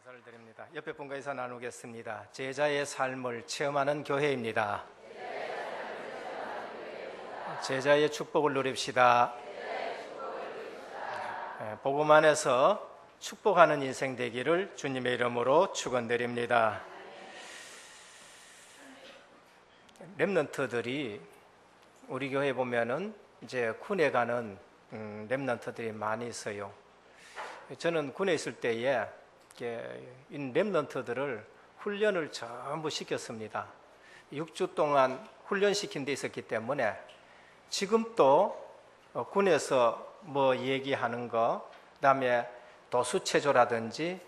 감사를 드립니다. 옆에 분과 인사 나누겠습니다. 제자의 삶을 체험하는 교회입니다. 제자의 축복을 누립시다. 복음 안에서 축복하는 인생 되기를 주님의 이름으로 축원드립니다. 렘넌트들이 우리 교회에 보면은 이제 군에 가는 렘넌트들이 많이 있어요. 저는 군에 있을 때에 이 렘넌트들을 훈련을 전부 시켰습니다. 6주 동안 훈련시킨 데 있었기 때문에 지금도 군에서 뭐 얘기하는 거, 그다음에 도수체조라든지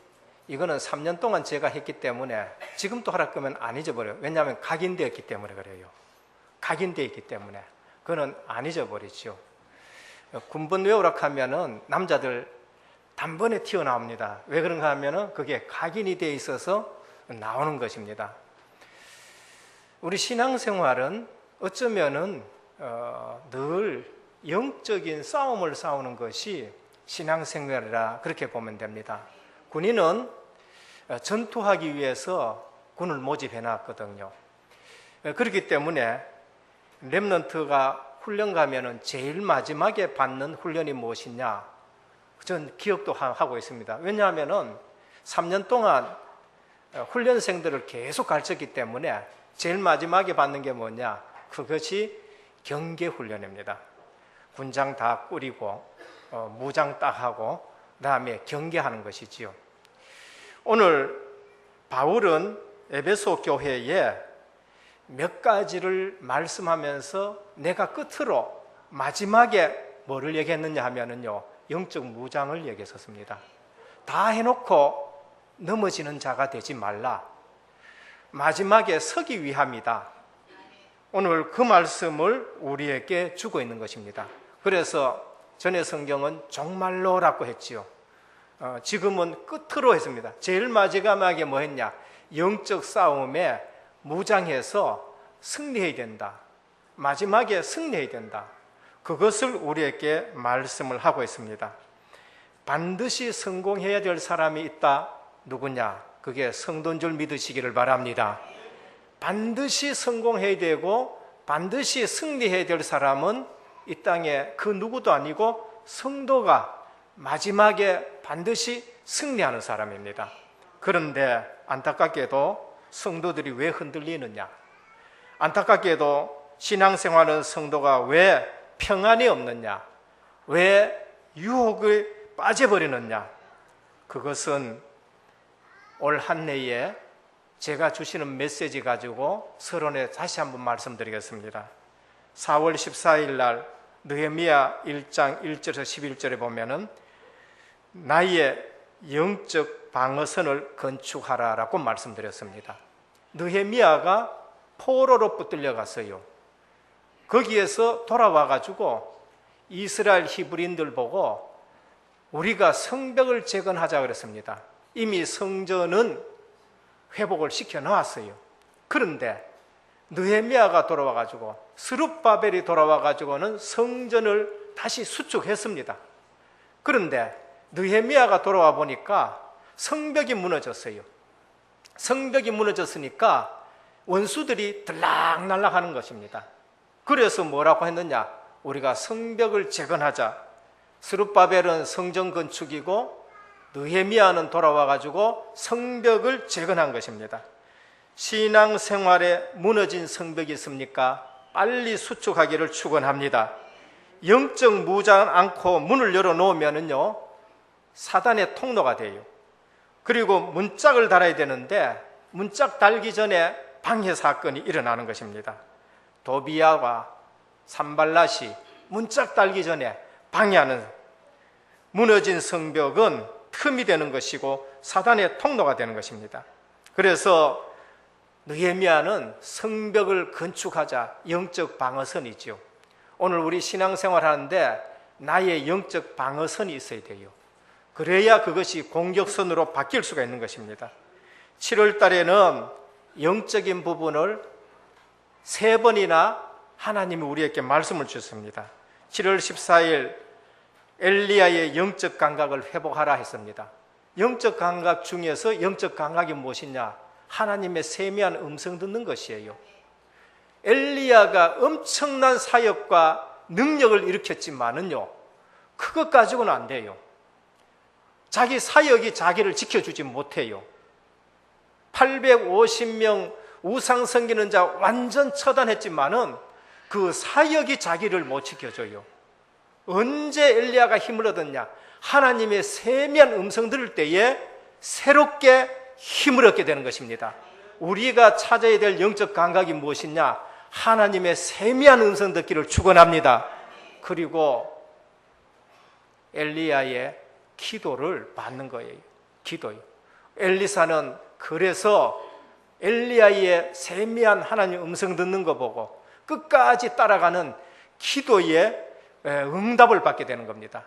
이거는 3년 동안 제가 했기 때문에 지금도 하라 그러면 안 잊어버려요. 왜냐하면 각인되었기 때문에 그래요. 각인되어 있기 때문에 그거는 안 잊어버리죠. 군번 외우라 하면은 남자들 단번에 튀어나옵니다. 왜 그런가 하면은 그게 각인이 되어 있어서 나오는 것입니다. 우리 신앙생활은 어쩌면은 늘 영적인 싸움을 싸우는 것이 신앙생활이라 그렇게 보면 됩니다. 군인은 전투하기 위해서 군을 모집해 놨거든요. 그렇기 때문에 렘넌트가 훈련 가면은 제일 마지막에 받는 훈련이 무엇이냐? 전 기억도 하고 있습니다. 왜냐하면은 3년 동안 훈련생들을 계속 가르쳤기 때문에 제일 마지막에 받는 게 뭐냐? 그것이 경계훈련입니다. 군장 다 꾸리고 무장 딱 하고 그다음에 경계하는 것이지요. 오늘 바울은 에베소 교회에 몇 가지를 말씀하면서 내가 끝으로 마지막에 뭐를 얘기했느냐 하면은요, 영적 무장을 얘기했었습니다. 다 해놓고 넘어지는 자가 되지 말라. 마지막에 서기 위함이다. 오늘 그 말씀을 우리에게 주고 있는 것입니다. 그래서 전에 성경은 종말로라고 했지요. 지금은 끝으로 했습니다. 제일 마지막에 뭐 했냐? 영적 싸움에 무장해서 승리해야 된다. 마지막에 승리해야 된다. 그것을 우리에게 말씀을 하고 있습니다. 반드시 성공해야 될 사람이 있다. 누구냐? 그게 성도인 줄 믿으시기를 바랍니다. 반드시 성공해야 되고 반드시 승리해야 될 사람은 이 땅에 그 누구도 아니고 성도가 마지막에 반드시 승리하는 사람입니다. 그런데 안타깝게도 성도들이 왜 흔들리느냐? 안타깝게도 신앙생활하는 성도가 왜 평안이 없느냐? 왜 유혹에 빠져버리느냐? 그것은 올 한 해에 제가 주시는 메시지 가지고 서론에 다시 한번 말씀드리겠습니다. 4월 14일 날 느헤미야 1장 1절에서 11절에 보면은 나의 영적 방어선을 건축하라라고 말씀드렸습니다. 느헤미야가 포로로 붙들려 갔어요. 거기에서 돌아와 가지고 이스라엘 히브리인들 보고 우리가 성벽을 재건하자 그랬습니다. 이미 성전은 회복을 시켜 놨어요. 그런데 느헤미야가 돌아와 가지고 스룹바벨이 돌아와 가지고는 성전을 다시 수축했습니다. 그런데 느헤미야가 돌아와 보니까 성벽이 무너졌어요. 성벽이 무너졌으니까 원수들이 들락날락 하는 것입니다. 그래서 뭐라고 했느냐? 우리가 성벽을 재건하자. 스룹바벨은 성전 건축이고 느헤미야는 돌아와 가지고 성벽을 재건한 것입니다. 신앙생활에 무너진 성벽이 있습니까? 빨리 수축하기를 축원합니다. 영적 무장 않고 문을 열어놓으면은요, 사단의 통로가 돼요. 그리고 문짝을 달아야 되는데 문짝 달기 전에 방해 사건이 일어나는 것입니다. 도비야와 산발랏이 문짝 달기 전에 방해하는, 무너진 성벽은 틈이 되는 것이고 사단의 통로가 되는 것입니다. 그래서 느헤미야는 성벽을 건축하자, 영적 방어선이죠. 오늘 우리 신앙생활 하는데 나의 영적 방어선이 있어야 돼요. 그래야 그것이 공격선으로 바뀔 수가 있는 것입니다. 7월 달에는 영적인 부분을 3번이나 하나님이 우리에게 말씀을 주셨습니다. 7월 14일 엘리야의 영적 감각을 회복하라 했습니다. 영적 감각 중에서 영적 감각이 무엇이냐? 하나님의 세미한 음성 듣는 것이에요. 엘리야가 엄청난 사역과 능력을 일으켰지만은요, 그것 가지고는 안 돼요. 자기 사역이 자기를 지켜주지 못해요. 850명 우상 섬기는 자 완전 처단했지만은 그 사역이 자기를 못 지켜줘요. 언제 엘리야가 힘을 얻었냐? 하나님의 세미한 음성 들을 때에 새롭게 힘을 얻게 되는 것입니다. 우리가 찾아야 될 영적 감각이 무엇이냐? 하나님의 세미한 음성 듣기를 축원합니다. 그리고 엘리야의 기도를 받는 거예요. 기도요. 엘리사는 그래서 엘리야의 세미한 하나님 음성 듣는 거 보고 끝까지 따라가는 기도에 응답을 받게 되는 겁니다.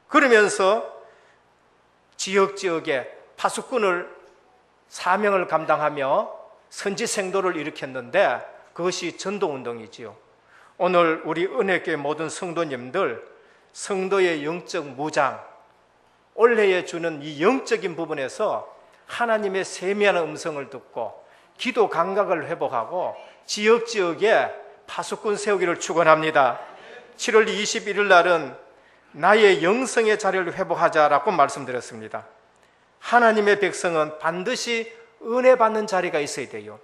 그러면서 지역지역에 파수꾼을 사명을 감당하며 선지생도를 일으켰는데 그것이 전도운동이지요. 오늘 우리 은혜교회 모든 성도님들, 성도의 영적 무장, 올해에 주는 이 영적인 부분에서 하나님의 세미한 음성을 듣고 기도 감각을 회복하고 지역지역에 파수꾼 세우기를 축원합니다. 7월 21일 날은 나의 영성의 자리를 회복하자라고 말씀드렸습니다. 하나님의 백성은 반드시 은혜 받는 자리가 있어야 돼요.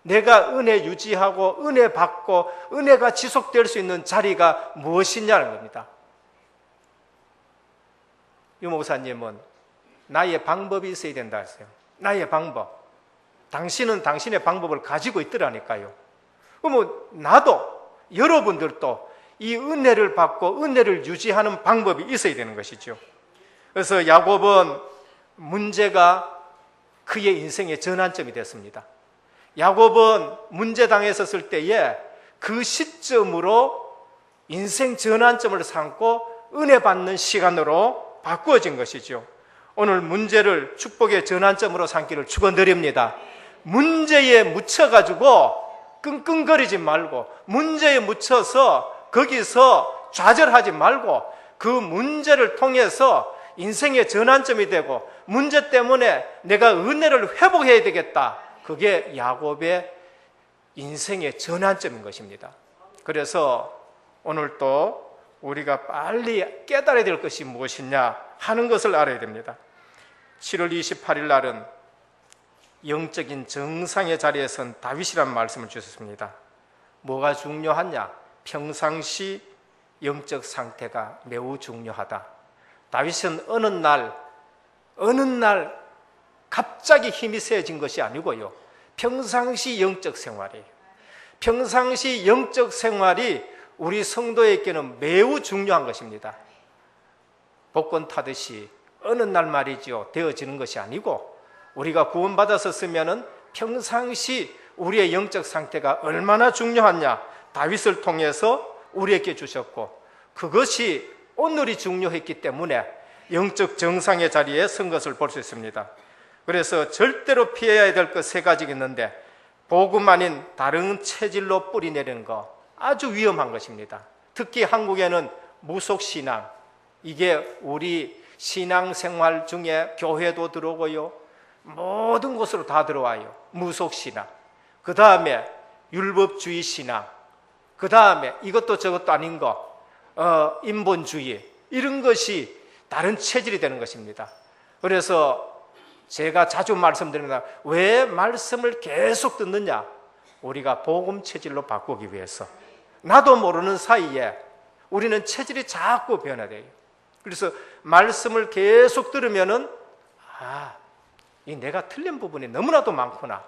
내가 은혜 유지하고 은혜 받고 은혜가 지속될 수 있는 자리가 무엇이냐는 겁니다. 유 목사님은 나의 방법이 있어야 된다 했어요. 나의 방법. 당신은 당신의 방법을 가지고 있더라니까요. 그러면 나도 여러분들도 이 은혜를 받고 은혜를 유지하는 방법이 있어야 되는 것이죠. 그래서 야곱은 문제가 그의 인생의 전환점이 됐습니다. 야곱은 문제 당했었을 때에 그 시점으로 인생 전환점을 삼고 은혜 받는 시간으로 바꾸어진 것이죠. 오늘 문제를 축복의 전환점으로 삼기를 축원드립니다. 문제에 묻혀가지고 끙끙거리지 말고 문제에 묻혀서 거기서 좌절하지 말고 그 문제를 통해서 인생의 전환점이 되고 문제 때문에 내가 은혜를 회복해야 되겠다. 그게 야곱의 인생의 전환점인 것입니다. 그래서 오늘 또 우리가 빨리 깨달아야 될 것이 무엇이냐 하는 것을 알아야 됩니다. 7월 28일 날은 영적인 정상의 자리에 선 다윗이라는 말씀을 주셨습니다. 뭐가 중요하냐? 평상시 영적 상태가 매우 중요하다. 다윗은 어느 날 갑자기 힘이 세진 것이 아니고요. 평상시 영적 생활이에요. 평상시 영적 생활이 우리 성도에게는 매우 중요한 것입니다. 복권 타듯이 어느 날 말이죠. 되어지는 것이 아니고 우리가 구원받았었으면 평상시 우리의 영적 상태가 얼마나 중요하냐 다윗을 통해서 우리에게 주셨고 그것이 오늘이 중요했기 때문에 영적 정상의 자리에 선 것을 볼 수 있습니다. 그래서 절대로 피해야 될 것 세 가지가 있는데 복음 아닌 다른 체질로 뿌리내리는 거 아주 위험한 것입니다. 특히 한국에는 무속신앙, 이게 우리 신앙생활 중에 교회도 들어오고요. 모든 곳으로 다 들어와요. 무속신앙. 그 다음에 율법주의 신앙. 그 다음에 이것도 저것도 아닌 거, 인본주의. 이런 것이 다른 체질이 되는 것입니다. 그래서 제가 자주 말씀드립니다. 왜 말씀을 계속 듣느냐? 우리가 복음 체질로 바꾸기 위해서. 나도 모르는 사이에 우리는 체질이 자꾸 변화돼요. 그래서 말씀을 계속 들으면은 이 내가 틀린 부분이 너무나도 많구나.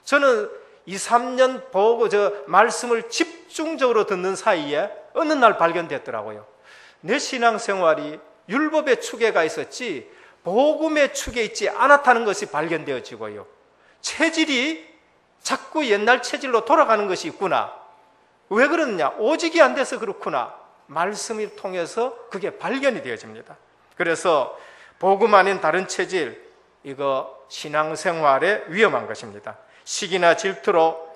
저는 2, 3년 보고 말씀을 집중적으로 듣는 사이에 어느 날 발견됐더라고요. 내 신앙생활이 율법의 축에가 있었지 복음의 축에 있지 않았다는 것이 발견되어지고요. 체질이 자꾸 옛날 체질로 돌아가는 것이 있구나. 왜 그러느냐? 오직이 안 돼서 그렇구나. 말씀을 통해서 그게 발견이 되어집니다. 그래서 복음 아닌 다른 체질, 이거 신앙생활에 위험한 것입니다. 시기나 질투로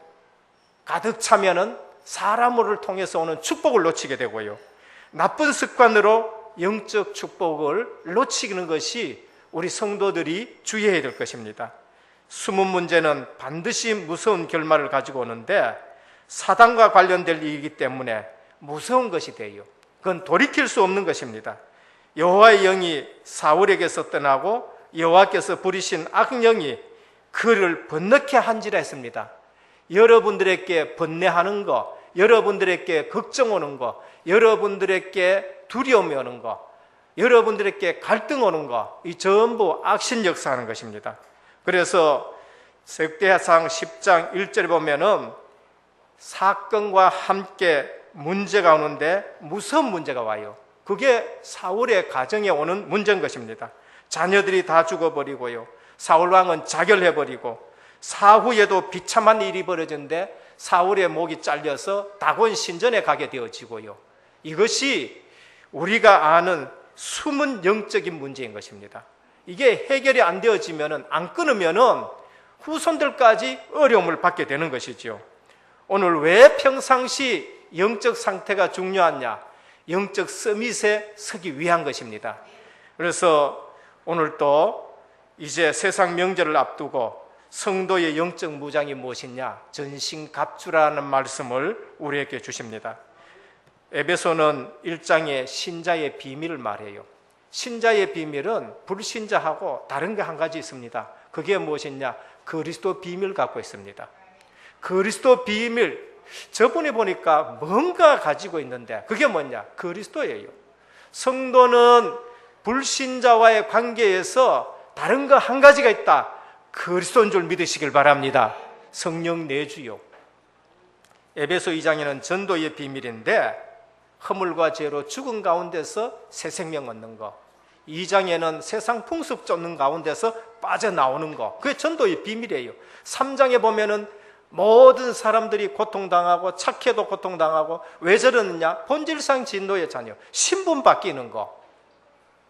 가득 차면은 사람을 통해서 오는 축복을 놓치게 되고요. 나쁜 습관으로 영적 축복을 놓치는 것이 우리 성도들이 주의해야 될 것입니다. 숨은 문제는 반드시 무서운 결말을 가지고 오는데 사단과 관련될 일이기 때문에 무서운 것이 돼요. 그건 돌이킬 수 없는 것입니다. 여호와의 영이 사울에게서 떠나고 여호와께서 부리신 악령이 그를 번뇌케 한지라 했습니다. 여러분들에게 번뇌하는 거, 여러분들에게 걱정 오는 거, 여러분들에게 두려움이 오는 거, 여러분들에게 갈등 오는 거, 이 전부 악신 역사하는 것입니다. 그래서 역대하상 10장 1절에 보면은 사건과 함께 문제가 오는데 무서운 문제가 와요. 그게 사울의 가정에 오는 문제인 것입니다. 자녀들이 다 죽어버리고요, 사울왕은 자결해버리고, 사후에도 비참한 일이 벌어졌는데 사울의 목이 잘려서 다곤 신전에 가게 되어지고요. 이것이 우리가 아는 숨은 영적인 문제인 것입니다. 이게 해결이 안 되어지면, 안 끊으면 후손들까지 어려움을 받게 되는 것이죠. 오늘 왜 평상시 영적 상태가 중요하냐? 영적 서밋에 서기 위한 것입니다. 그래서 오늘 또 이제 세상 명절을 앞두고 성도의 영적 무장이 무엇이냐? 전신갑주라는 말씀을 우리에게 주십니다. 에베소는 1장에 신자의 비밀을 말해요. 신자의 비밀은 불신자하고 다른 게 한 가지 있습니다. 그게 무엇이냐? 그리스도 비밀 갖고 있습니다. 그리스도 비밀, 저번에 보니까 뭔가 가지고 있는데 그게 뭐냐? 그리스도예요. 성도는 불신자와의 관계에서 다른 거 한 가지가 있다. 그리스도인 줄 믿으시길 바랍니다. 성령 내주요. 에베소 2장에는 전도의 비밀인데 허물과 죄로 죽은 가운데서 새 생명 얻는 거, 2장에는 세상 풍습 쫓는 가운데서 빠져나오는 거, 그게 전도의 비밀이에요. 3장에 보면은 모든 사람들이 고통당하고 착해도 고통당하고 왜 저러느냐? 본질상 진노의 자녀, 신분 바뀌는 거.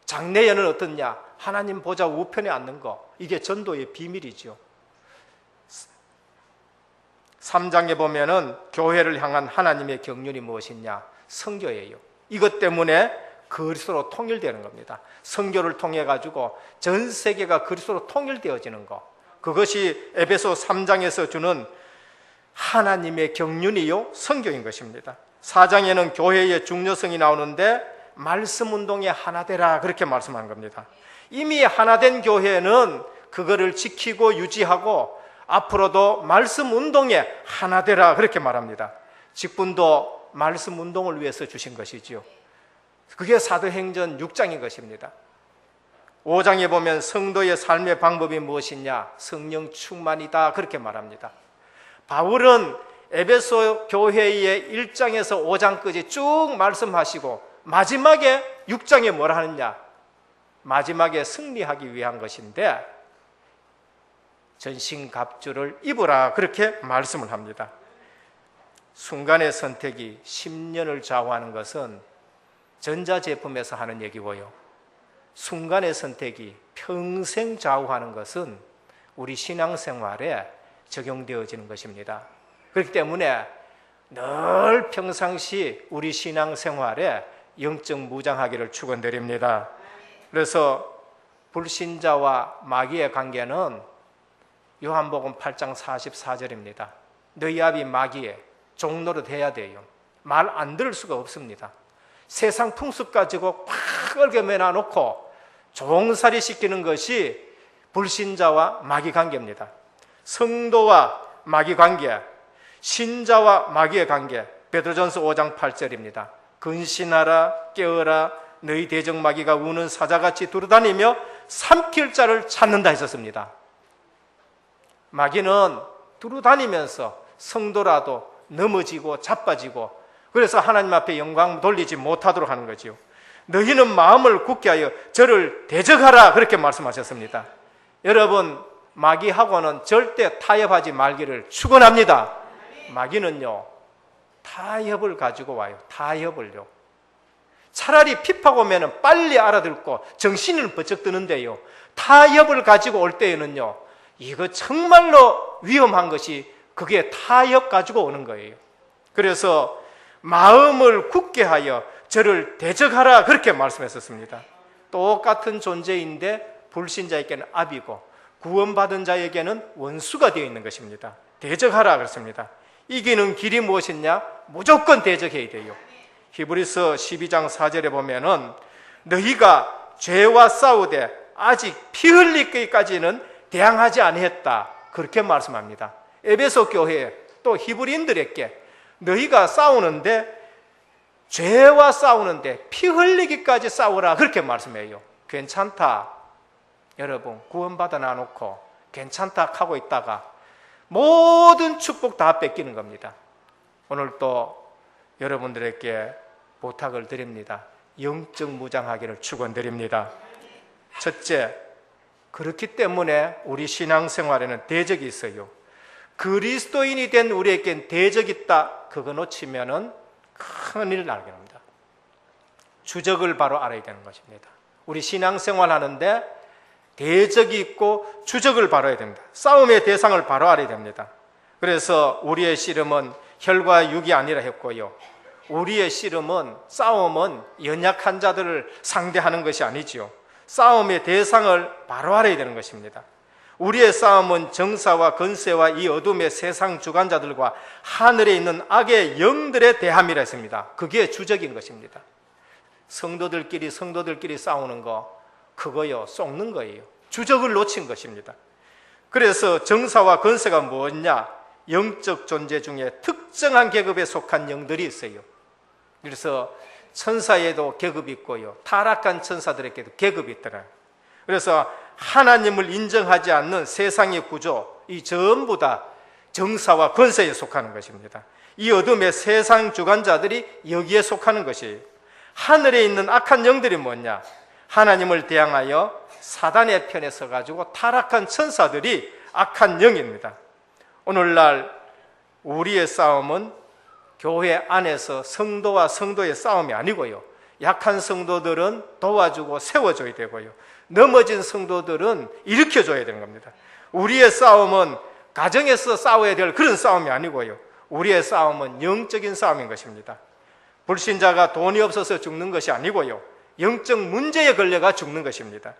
장래에는 어떻냐? 하나님 보좌 우편에 앉는 거. 이게 전도의 비밀이죠. 3장에 보면은 교회를 향한 하나님의 경륜이 무엇이냐? 선교예요. 이것 때문에 그리스도로 통일되는 겁니다. 선교를 통해 가지고 전 세계가 그리스도로 통일되어지는 거. 그것이 에베소 3장에서 주는 하나님의 경륜이요, 선교인 것입니다. 4장에는 교회의 중요성이 나오는데 말씀 운동에 하나 되라, 그렇게 말씀한 겁니다. 이미 하나 된 교회는 그거를 지키고 유지하고 앞으로도 말씀 운동에 하나 되라, 그렇게 말합니다. 직분도 말씀 운동을 위해서 주신 것이지요. 그게 사도행전 6장인 것입니다. 5장에 보면 성도의 삶의 방법이 무엇이냐? 성령 충만이다, 그렇게 말합니다. 바울은 에베소 교회의 1장에서 5장까지 쭉 말씀하시고 마지막에 6장에 뭐라 하느냐? 마지막에 승리하기 위한 것인데 전신갑주를 입으라, 그렇게 말씀을 합니다. 순간의 선택이 10년을 좌우하는 것은 전자제품에서 하는 얘기고요, 순간의 선택이 평생 좌우하는 것은 우리 신앙생활에 적용되어지는 것입니다. 그렇기 때문에 늘 평상시 우리 신앙생활에 영적 무장하기를 축원드립니다. 그래서 불신자와 마귀의 관계는 요한복음 8장 44절입니다. 너희 아비 마귀의 종노릇 해야 돼요. 말 안 들을 수가 없습니다. 세상 풍습 가지고 팍 얽어매놔 놓고 종살이 시키는 것이 불신자와 마귀 관계입니다. 성도와 마귀 관계, 신자와 마귀의 관계, 베드로전서 5장 8절입니다. 근신하라, 깨어라, 너희 대적 마귀가 우는 사자같이 두루다니며 삼킬 자를 찾는다 했었습니다. 마귀는 두루다니면서 성도라도 넘어지고 자빠지고, 그래서 하나님 앞에 영광 돌리지 못하도록 하는 거지요. 너희는 마음을 굳게 하여 저를 대적하라, 그렇게 말씀하셨습니다. 여러분, 마귀하고는 절대 타협하지 말기를 축원합니다. 마귀는요, 타협을 가지고 와요. 타협을요. 차라리 핍하고 오면 빨리 알아듣고 정신을 번쩍 드는데요, 타협을 가지고 올 때에는요, 이거 정말로 위험한 것이 그게 타협 가지고 오는 거예요. 그래서 마음을 굳게 하여 저를 대적하라, 그렇게 말씀했었습니다. 똑같은 존재인데 불신자에게는 압이고 구원받은 자에게는 원수가 되어 있는 것입니다. 대적하라 그랬습니다. 이기는 길이 무엇이냐? 무조건 대적해야 돼요. 히브리서 12장 4절에 보면은 너희가 죄와 싸우되 아직 피 흘리기까지는 대항하지 아니했다, 그렇게 말씀합니다. 에베소 교회 또 히브리인들에게 너희가 싸우는데, 죄와 싸우는데 피 흘리기까지 싸우라, 그렇게 말씀해요. 괜찮다, 여러분 구원받아 놔놓고 괜찮다 하고 있다가 모든 축복 다 뺏기는 겁니다. 오늘 또 여러분들에게 부탁을 드립니다. 영적 무장하기를 축원드립니다. 첫째, 그렇기 때문에 우리 신앙생활에는 대적이 있어요. 그리스도인이 된 우리에겐 대적이 있다, 그거 놓치면은 큰일 나게 됩니다. 주적을 바로 알아야 되는 것입니다. 우리 신앙생활 하는데 대적이 있고 주적을 바로 알아야 됩니다. 싸움의 대상을 바로 알아야 됩니다. 그래서 우리의 씨름은 혈과 육이 아니라 했고요, 우리의 씨름은, 싸움은 연약한 자들을 상대하는 것이 아니지요. 싸움의 대상을 바로 알아야 되는 것입니다. 우리의 싸움은 정사와 건세와 이 어둠의 세상 주관자들과 하늘에 있는 악의 영들의 대함이라 했습니다. 그게 주적인 것입니다. 성도들끼리 싸우는 거, 그거요 속는 거예요. 주적을 놓친 것입니다. 그래서 정사와 건세가 뭐냐? 영적 존재 중에 특정한 계급에 속한 영들이 있어요. 그래서 천사에도 계급이 있고요, 타락한 천사들에게도 계급이 있더라고요. 그래서 하나님을 인정하지 않는 세상의 구조, 이 전부 다 정사와 권세에 속하는 것입니다. 이 어둠의 세상 주관자들이 여기에 속하는 것이에요. 하늘에 있는 악한 영들이 뭐냐? 하나님을 대항하여 사단의 편에 서가지고 타락한 천사들이 악한 영입니다. 오늘날 우리의 싸움은 교회 안에서 성도와 성도의 싸움이 아니고요, 약한 성도들은 도와주고 세워줘야 되고요, 넘어진 성도들은 일으켜줘야 되는 겁니다. 우리의 싸움은 가정에서 싸워야 될 그런 싸움이 아니고요, 우리의 싸움은 영적인 싸움인 것입니다. 불신자가 돈이 없어서 죽는 것이 아니고요, 영적 문제에 걸려가 죽는 것입니다.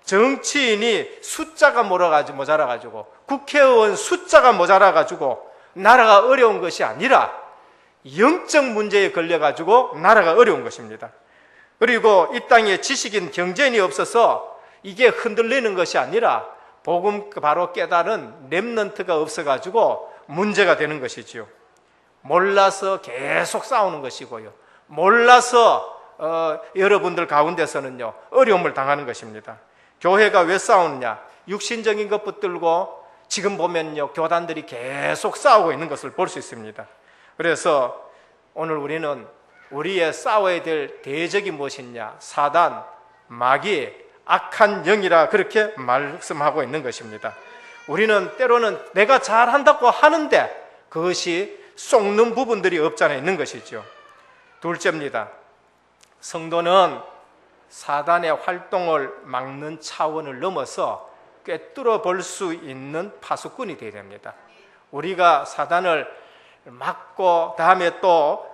정치인이 숫자가 모자라가지고, 국회의원 숫자가 모자라가지고 나라가 어려운 것이 아니라 영적 문제에 걸려가지고 나라가 어려운 것입니다. 그리고 이 땅에 지식인 경제인이 없어서 이게 흔들리는 것이 아니라 복음 바로 깨달은 렘넌트가 없어가지고 문제가 되는 것이지요. 몰라서 계속 싸우는 것이고요, 몰라서 여러분들 가운데서는요 어려움을 당하는 것입니다. 교회가 왜 싸우느냐? 육신적인 것 붙들고 지금 보면요 교단들이 계속 싸우고 있는 것을 볼 수 있습니다. 그래서 오늘 우리는 우리의 싸워야 될 대적이 무엇이냐? 사단, 마귀, 악한 영이라 그렇게 말씀하고 있는 것입니다. 우리는 때로는 내가 잘한다고 하는데 그것이 속는 부분들이 없잖아 있는 것이죠. 둘째입니다. 성도는 사단의 활동을 막는 차원을 넘어서 꿰뚫어 볼 수 있는 파수꾼이 되어야 됩니다. 우리가 사단을 막고 다음에 또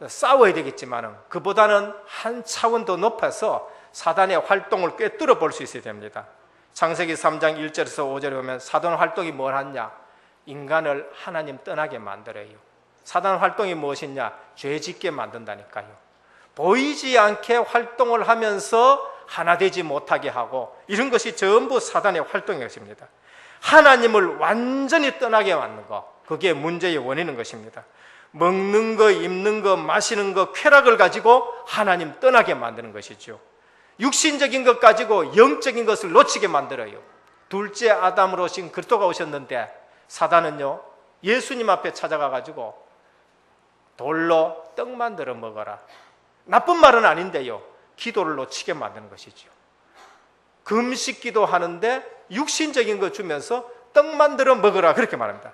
싸워야 되겠지만 그보다는 한 차원 더 높아서 사단의 활동을 꿰뚫어 볼 수 있어야 됩니다. 창세기 3장 1절에서 5절에 보면 사단 활동이 뭘 하냐? 인간을 하나님 떠나게 만들어요. 사단 활동이 무엇이냐? 죄 짓게 만든다니까요. 보이지 않게 활동을 하면서 하나 되지 못하게 하고, 이런 것이 전부 사단의 활동인 것입니다. 하나님을 완전히 떠나게 만드는 것, 그게 문제의 원인인 것입니다. 먹는 거, 입는 거, 마시는 거, 쾌락을 가지고 하나님 떠나게 만드는 것이죠. 육신적인 것 가지고 영적인 것을 놓치게 만들어요. 둘째 아담으로 오신 그리스도가 오셨는데 사단은요 예수님 앞에 찾아가가지고 돌로 떡 만들어 먹어라, 나쁜 말은 아닌데요 기도를 놓치게 만드는 것이죠. 금식 기도하는데 육신적인 것 주면서 떡 만들어 먹어라 그렇게 말합니다.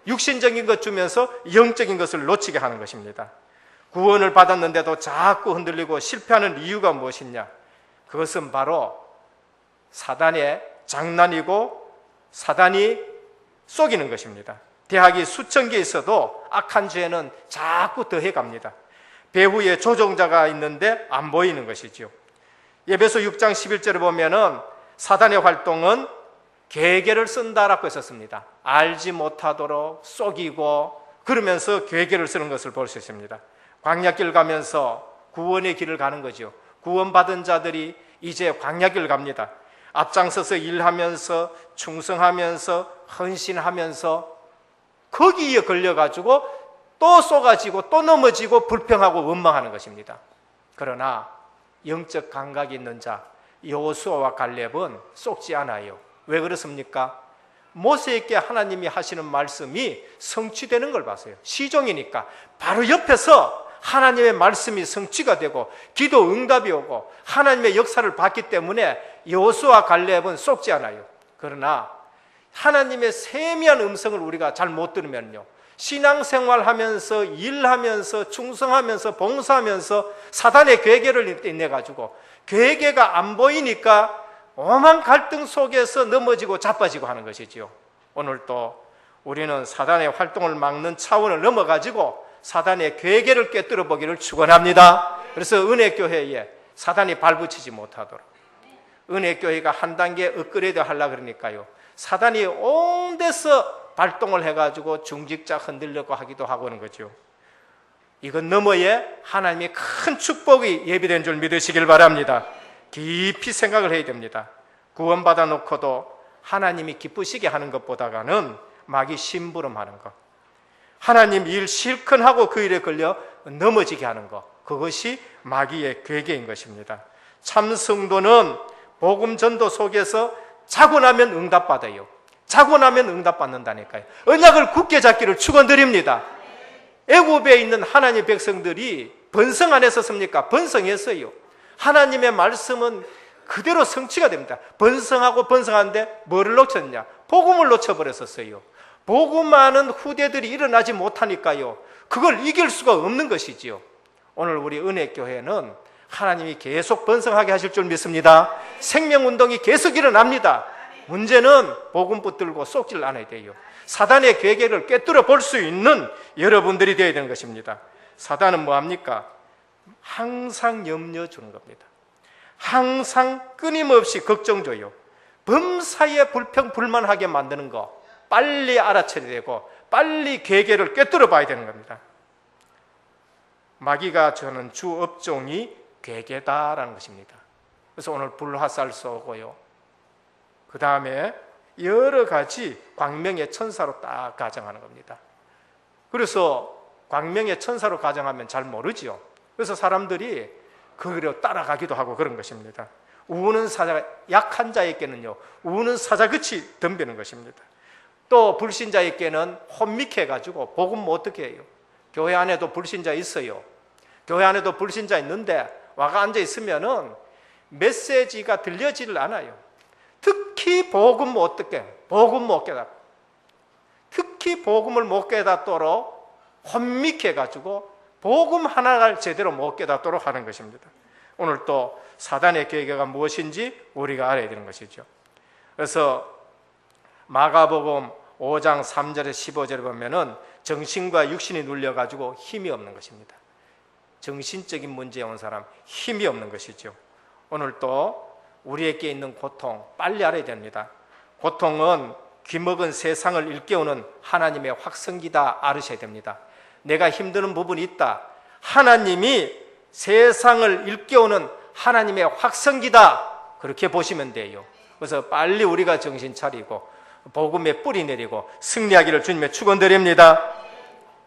육신적인 것 주면서 영적인 것을 놓치게 하는 것입니다. 구원을 받았는데도 자꾸 흔들리고 실패하는 이유가 무엇이냐? 그것은 바로 사단의 장난이고 사단이 속이는 것입니다. 대학이 수천 개 있어도 악한 죄는 자꾸 더해갑니다. 배후에 조종자가 있는데 안 보이는 것이죠. 에베소 6장 11절을 보면은 사단의 활동은 괴계를 쓴다라고 했었습니다. 알지 못하도록 속이고 그러면서 괴계를 쓰는 것을 볼 수 있습니다. 광야길 가면서 구원의 길을 가는 거죠. 구원받은 자들이 이제 광야길 갑니다. 앞장서서 일하면서 충성하면서 헌신하면서 거기에 걸려가지고 또 쏘가지고 또 넘어지고 불평하고 원망하는 것입니다. 그러나 영적 감각이 있는 자 여호수아와 갈렙은 속지 않아요. 왜 그렇습니까? 모세에게 하나님이 하시는 말씀이 성취되는 걸 봤어요. 시종이니까 바로 옆에서 하나님의 말씀이 성취가 되고 기도 응답이 오고 하나님의 역사를 봤기 때문에 여호수아 갈렙은 속지 않아요. 그러나 하나님의 세미한 음성을 우리가 잘 못 들으면요, 신앙생활하면서 일하면서 충성하면서 봉사하면서 사단의 괴계를 인해가지고 괴계가 안 보이니까 오만 갈등 속에서 넘어지고 자빠지고 하는 것이지요. 오늘도 우리는 사단의 활동을 막는 차원을 넘어가지고 사단의 괴계를 꿰뚫어 보기를 축원합니다. 그래서 은혜교회에 사단이 발붙이지 못하도록, 은혜교회가 한 단계 업그레이드 하려고 그러니까요, 사단이 온 데서 발동을 해가지고 중직자 흔들려고 하기도 하고 하는 거죠. 이건 너머에 하나님의 큰 축복이 예비된 줄 믿으시길 바랍니다. 깊이 생각을 해야 됩니다. 구원받아 놓고도 하나님이 기쁘시게 하는 것보다는 마귀 심부름하는 것, 하나님 일 실컷 하고 그 일에 걸려 넘어지게 하는 것, 그것이 마귀의 괴계인 것입니다. 참 성도는 복음 전도 속에서 자고 나면 응답받아요. 자고 나면 응답받는다니까요. 언약을 굳게 잡기를 축원드립니다. 애굽에 있는 하나님의 백성들이 번성 안 했었습니까? 번성했어요. 하나님의 말씀은 그대로 성취가 됩니다. 번성하고 번성하는데 뭐를 놓쳤냐? 복음을 놓쳐버렸었어요. 복음하는 후대들이 일어나지 못하니까요, 그걸 이길 수가 없는 것이지요. 오늘 우리 은혜교회는 하나님이 계속 번성하게 하실 줄 믿습니다. 생명운동이 계속 일어납니다. 문제는 복음 붙들고 쏙질 않아야 돼요. 사단의 괴계를 꿰뚫어 볼 수 있는 여러분들이 되어야 되는 것입니다. 사단은 뭐합니까? 항상 염려 주는 겁니다. 항상 끊임없이 걱정 줘요. 범사에 불평불만하게 만드는 거 빨리 알아채야 되고 빨리 괴계를 꿰뚫어 봐야 되는 겁니다. 마귀가 저는 주 업종이 괴계다라는 것입니다. 그래서 오늘 불화살 쏘고요, 그 다음에 여러 가지 광명의 천사로 딱 가정하는 겁니다. 그래서 광명의 천사로 가정하면 잘 모르지요. 그래서 사람들이 그대로 따라가기도 하고 그런 것입니다. 우는 사자, 약한 자에게는요 우는 사자같이 덤비는 것입니다. 또 불신자에게는 혼미케 해가지고 복음 어떻게 해요? 교회 안에도 불신자 있어요. 교회 안에도 불신자 있는데 와가 앉아 있으면은 메시지가 들려지질 않아요. 특히 복음 어떻게? 복음 못 깨닫고, 특히 복음을 못 깨닫도록 혼미케 해가지고 복음 하나를 제대로 못 깨닫도록 하는 것입니다. 오늘 또 사단의 계획가 무엇인지 우리가 알아야 되는 것이죠. 그래서 마가복음 5장 3절에 15절에 보면은 정신과 육신이 눌려가지고 힘이 없는 것입니다. 정신적인 문제에 온 사람 힘이 없는 것이죠. 오늘 또 우리에게 있는 고통 빨리 알아야 됩니다. 고통은 귀먹은 세상을 일깨우는 하나님의 확성기다 알으셔야 됩니다. 내가 힘드는 부분이 있다, 하나님이 세상을 일깨우는 하나님의 확성기다, 그렇게 보시면 돼요. 그래서 빨리 우리가 정신 차리고 복음에 뿌리 내리고 승리하기를 주님의 축원드립니다.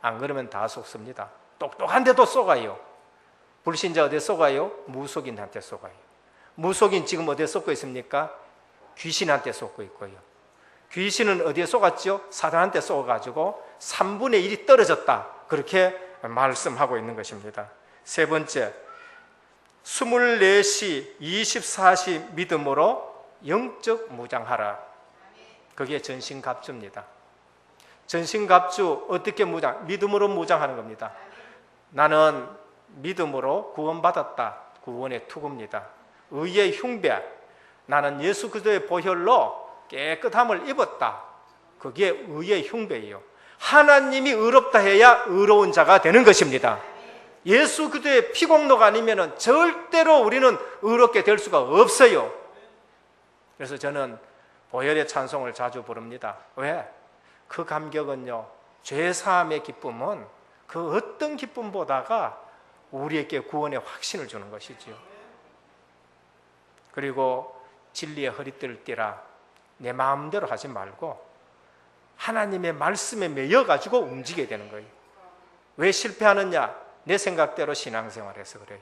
안 그러면 다 속습니다. 똑똑한데도 속아요. 불신자 어디에 속아요? 무속인한테 속아요. 무속인 지금 어디에 속고 있습니까? 귀신한테 속고 있고요. 귀신은 어디에 속았죠? 사단한테 속아가지고 3분의 1이 떨어졌다, 그렇게 말씀하고 있는 것입니다. 세 번째, 24시 24시 믿음으로 영적 무장하라. 그게 전신갑주입니다. 전신갑주 어떻게 무장? 믿음으로 무장하는 겁니다. 나는 믿음으로 구원받았다, 구원의 투구입니다. 의의 흉배, 나는 예수 그리스도의 보혈로 깨끗함을 입었다, 그게 의의 흉배예요. 하나님이 의롭다 해야 의로운 자가 되는 것입니다. 예수 그리스도의 피공로가 아니면 절대로 우리는 의롭게 될 수가 없어요. 그래서 저는 보혈의 찬송을 자주 부릅니다. 왜? 그 감격은요, 죄사함의 기쁨은 그 어떤 기쁨보다가 우리에게 구원의 확신을 주는 것이지요. 그리고 진리의 허리띠를 띠라, 내 마음대로 하지 말고 하나님의 말씀에 매여가지고 움직여야 되는 거예요. 왜 실패하느냐? 내 생각대로 신앙생활해서 그래요.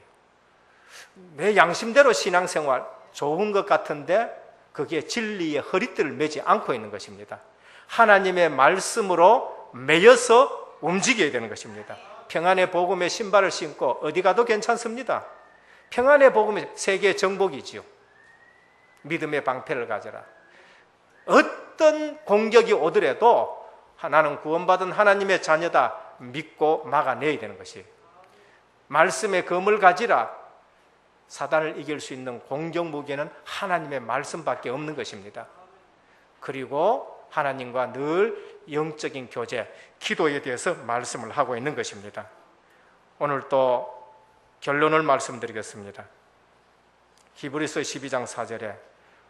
내 양심대로 신앙생활 좋은 것 같은데 그게 진리의 허리띠를 매지 않고 있는 것입니다. 하나님의 말씀으로 매여서 움직여야 되는 것입니다. 평안의 복음의 신발을 신고 어디 가도 괜찮습니다. 평안의 복음의 세계의 정복이지요. 믿음의 방패를 가져라. 어떤 공격이 오더라도 나는 구원받은 하나님의 자녀다 믿고 막아내야 되는 것이에요. 말씀의 검을 가지라. 사단을 이길 수 있는 공격 무기는 하나님의 말씀밖에 없는 것입니다. 그리고 하나님과 늘 영적인 교제, 기도에 대해서 말씀을 하고 있는 것입니다. 오늘 또 결론을 말씀드리겠습니다. 히브리서 12장 4절에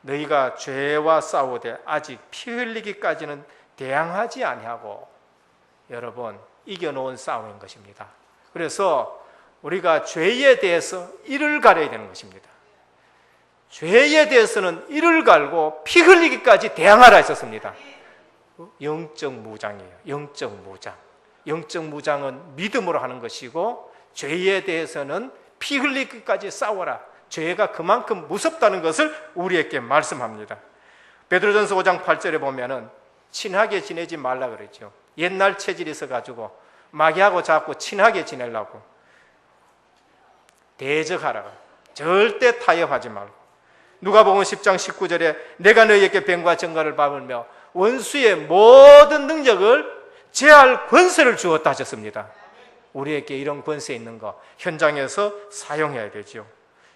너희가 죄와 싸우되 아직 피 흘리기까지는 대항하지 아니하고, 여러분, 이겨놓은 싸움인 것입니다. 그래서 우리가 죄에 대해서 이를 가려야 되는 것입니다. 죄에 대해서는 이를 갈고 피 흘리기까지 대항하라 했었습니다. 영적 무장이에요. 영적 무장. 영적 무장은 믿음으로 하는 것이고, 죄에 대해서는 피 흘리기까지 싸워라. 죄가 그만큼 무섭다는 것을 우리에게 말씀합니다. 베드로전서 5장 8절에 보면은 친하게 지내지 말라 그랬죠. 옛날 체질이 있어가지고 마귀하고 자꾸 친하게 지내려고 대적하라. 절대 타협하지 말고. 누가복음 10장 19절에 내가 너희에게 뱀과 정갈을 밟으며 원수의 모든 능력을 제할 권세를 주었다 하셨습니다. 우리에게 이런 권세 있는 거 현장에서 사용해야 되죠.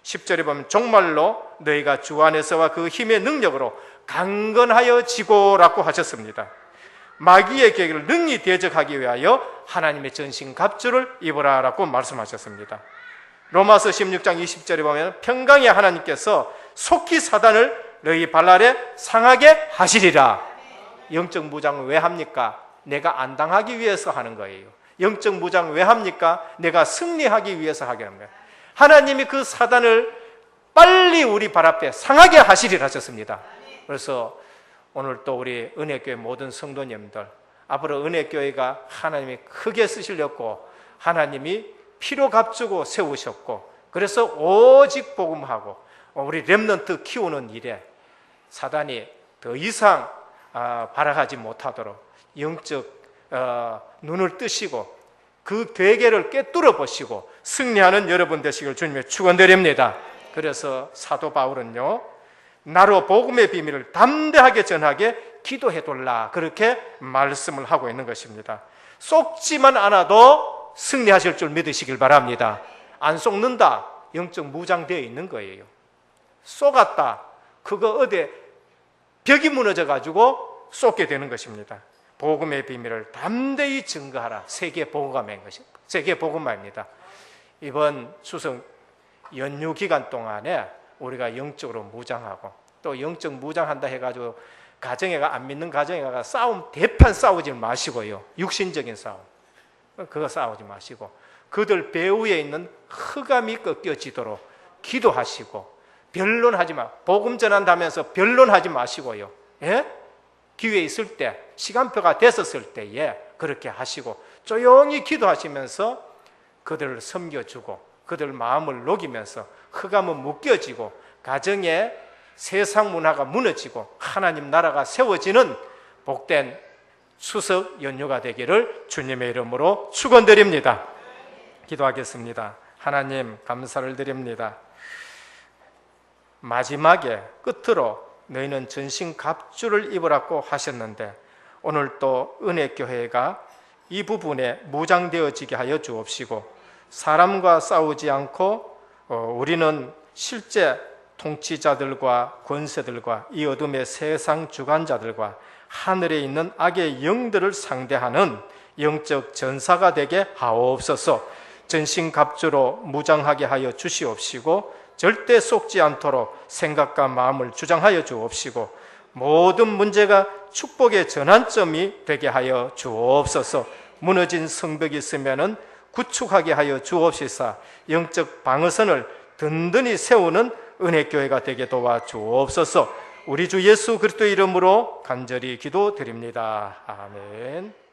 10절에 보면 정말로 너희가 주 안에서와 그 힘의 능력으로 강건하여 지고라고 하셨습니다. 마귀의 계획을 능히 대적하기 위하여 하나님의 전신갑주를 입으라 라고 말씀하셨습니다. 로마서 16장 20절에 보면 평강의 하나님께서 속히 사단을 너희 발 아래 상하게 하시리라. 영적 무장을 왜 합니까? 내가 안 당하기 위해서 하는 거예요. 영적 무장을 왜 합니까? 내가 승리하기 위해서 하게 합니다. 하나님이 그 사단을 빨리 우리 발 앞에 상하게 하시리라 하셨습니다. 그래서 오늘 또 우리 은혜교회 모든 성도님들, 앞으로 은혜교회가 하나님이 크게 쓰시려고 하나님이 피로 값주고 세우셨고, 그래서 오직 복음하고 우리 렘넌트 키우는 일에 사단이 더 이상 발악하지 못하도록 영적 눈을 뜨시고 그 괴계를 꿰뚫어 보시고 승리하는 여러분 되시길 주님의 축원드립니다. 그래서 사도 바울은요, 나로 복음의 비밀을 담대하게 전하게 기도해둘라, 그렇게 말씀을 하고 있는 것입니다. 속지만 않아도 승리하실 줄 믿으시길 바랍니다. 안 속는다, 영적 무장되어 있는 거예요. 쏘갔다, 그거 어디 벽이 무너져 가지고 쏟게 되는 것입니다. 복음의 비밀을 담대히 증거하라. 세계 복음화인 것입니다. 세계 복음화입니다. 이번 추석 연휴 기간 동안에 우리가 영적으로 무장하고, 또 영적 무장한다 해가지고 가정에가 안 믿는 가정에가 대판 싸우지 마시고요. 육신적인 싸움, 그거 싸우지 마시고 그들 배후에 있는 흑암이 꺾여지도록 기도하시고, 변론하지 마. 복음 전한다면서 변론하지 마시고요. 예? 기회 있을 때, 시간표가 됐었을 때에 그렇게 하시고 조용히 기도하시면서 그들을 섬겨주고 그들 마음을 녹이면서 흑암은 묶여지고 가정에 세상 문화가 무너지고 하나님 나라가 세워지는 복된 추석 연휴가 되기를 주님의 이름으로 축원드립니다. 기도하겠습니다. 하나님, 감사를 드립니다. 마지막에 끝으로 너희는 전신 갑주를 입으라고 하셨는데, 오늘 또 은혜교회가 이 부분에 무장되어지게 하여 주옵시고, 사람과 싸우지 않고 우리는 실제 통치자들과 권세들과 이 어둠의 세상 주관자들과 하늘에 있는 악의 영들을 상대하는 영적 전사가 되게 하옵소서. 전신갑주로 무장하게 하여 주시옵시고, 절대 속지 않도록 생각과 마음을 주장하여 주옵시고, 모든 문제가 축복의 전환점이 되게 하여 주옵소서. 무너진 성벽이 있으면은 구축하게 하여 주옵시사 영적 방어선을 든든히 세우는 은혜교회가 되게 도와 주옵소서. 우리 주 예수 그리스도의 이름으로 간절히 기도드립니다. 아멘.